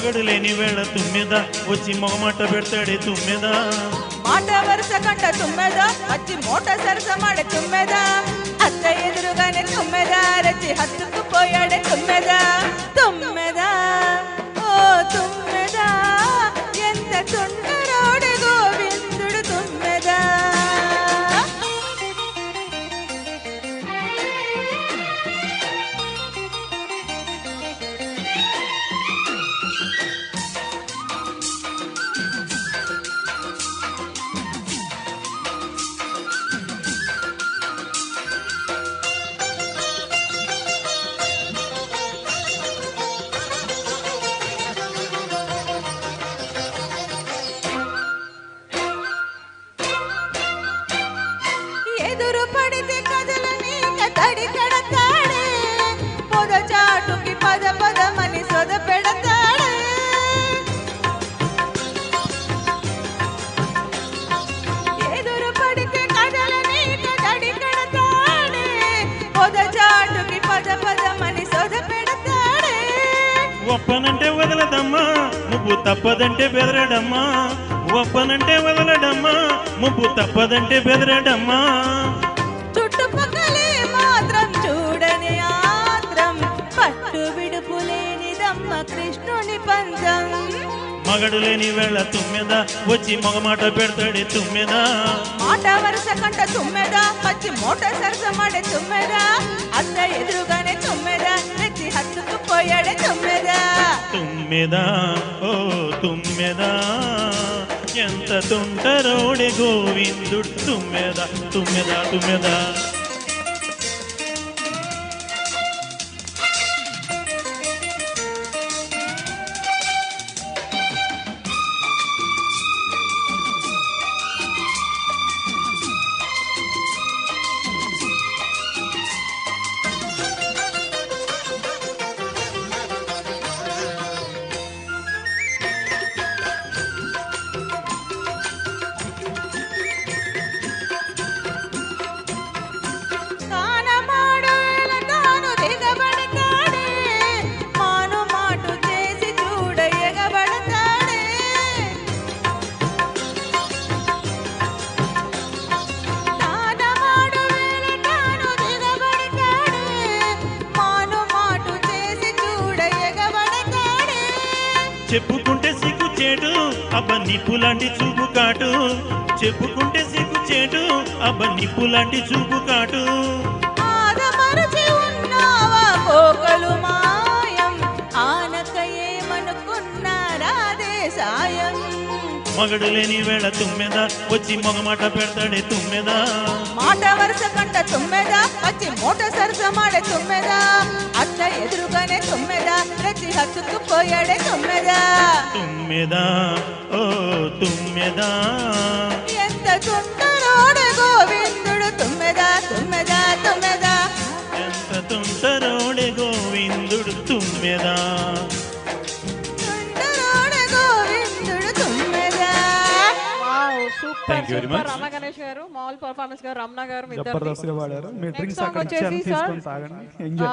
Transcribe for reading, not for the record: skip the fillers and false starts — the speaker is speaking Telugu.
మగడు లేని వేళ తుమ్మెద వచ్చి మొగమాట పెడతాడే తుమ్మెద మాట వరుస కంట తుమ్మెద వచ్చి మోట సరస మాడే తుమ్మెద అత్త ఎదురుగానే తుమ్మెద రచి హత్తుకు పోయాడే తుమ్మెద తుమ్మెద ఓ తుమ్మెద ఎంత తుంటరోడు గోవిందుడు తుమ్మెద ఎదురు పడితే కదలని తడి కడతాడే పొద చాటుకి పద పదమని సొద పెడతాడే ఎదురు పడితే కదలని తడి కడతాడే పొద చాటుకి పద పదమని సొద పెడతాడే ఒప్పనంటే వదలదమ్మా ముప్పు తప్పదంటే బెదరడమ్మా ఒప్పనంటే వదలడమ్మా ముప్పు తప్పదంటే బెదరడమ్మా చుట్టుపక్కలే మాత్రం చూడని ఆత్రం పట్టు విడుపు లేనిదమ్మ కృష్ణుని పందం మగడు లేని వేళ తుమ్మెద వచ్చి మొగమాట పెడతాడే తుమ్మెద మాట వరుస కంట తుమ్మెద వచ్చి మోట సరస మాడే తుమ్మెద అత్త ఎదురుగానే తుమ్మెద రెచ్చి హత్తుకు పోయాడే తుమ్మెద తుమ్మెద ఓ తుమ్మెద ఎంత తుంటరోడే గోవిందుడు తుమ్మెద తుమ్మెద తుమ్మెద చెప్పుకుంటే సిగ్గు చేటు అబ్బ నిప్పులాంటి చూపు కాటు చెప్పుకుంటే సిగ్గు చేటు అబ్బ నిప్పులాంటి చూపు కాటు ఆదమరచి ఉన్నావా పోకలు మాయం ఆనక ఏమనుకున్నారాదే సాయం మగడు లేని వేళ తుమ్మెద వచ్చి మొగమాట పెడతాడే తుమ్మెద మాట వరుస కంట తుమ్మెద వచ్చి మోట సరస మాడే తుమ్మెద అత్త ఎదురుగానే తుమ్మెద రచి హత్తుకు పోయాడే తుమ్మెద తుమ్మెద ఓ తుమ్మెద ఎంత తుంటరోడు గోవిందుడు తుమ్మెద తుమ్మెద తుమ్మెద ఎంత తుంటరోడే గోవిందుడు తుమ్మెద తుంటరోడు గోవిందుడు తుమ్మెద సూపర్ సూపర్ రమ గణేష్ గారు మామూలు పర్ఫార్మెన్స్ గారు రమణ గారు జబర్దస్త్ గా పాడారు. మీ డ్రింక్స్ అక్కడ వచ్చేసి తీసుకొని తాగండి, ఎంజాయ్.